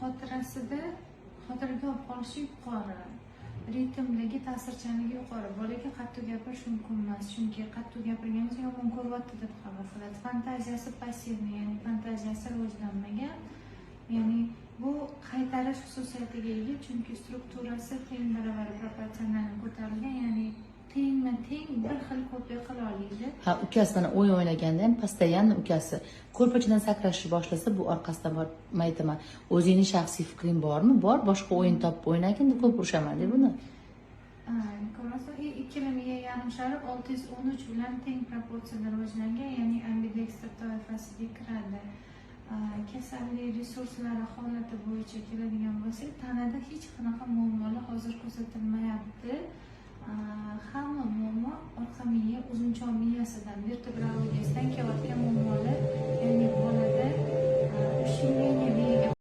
xotirasida xotiraga olib qolishi yuqori, ritmdagi ta'sirchanligi yuqori. Bolaga qattiq gapirish mumkin emas, chunki qattiq gapirganimizda yomon ko'ryapti deb qabul qiladi. Fantaziyasi passivniy, ya'ni fantaziyasi rivojlanmagan. Ya'ni bu qaytarish xususiyatiga ega, chunki strukturasi teng baravar proporsional ko'tarilgan, ya'ni tengma-teng bir xil kopiya qila oladi. Ha, ukasi mana o'yin o'ynaganda ham постоянно ukasi ko'rpachadan sakrashni boshlasa, bu orqasidan borib, men aytaman, o'zingning shaxsiy fikring bormi? Bor, boshqa o'yin topib o'ynagin, ko'p urishaman deb buni. Ko'rasa, ikkilamiga yarim shariq 613 bilan teng proportsiyada rivojlangan, ya'ni ambidextr toifasiga kiradi. Kasallik resurslari holati bo'yicha keladigan bo'lsak, tanada hech qanaqa muammolar hozir kuzatilmayapti. Hamma muammo orqa miya, uzunchoq miyasidan, vertebrologiyasidan kelayotgan muammolar, ya'ni bolada isheminiya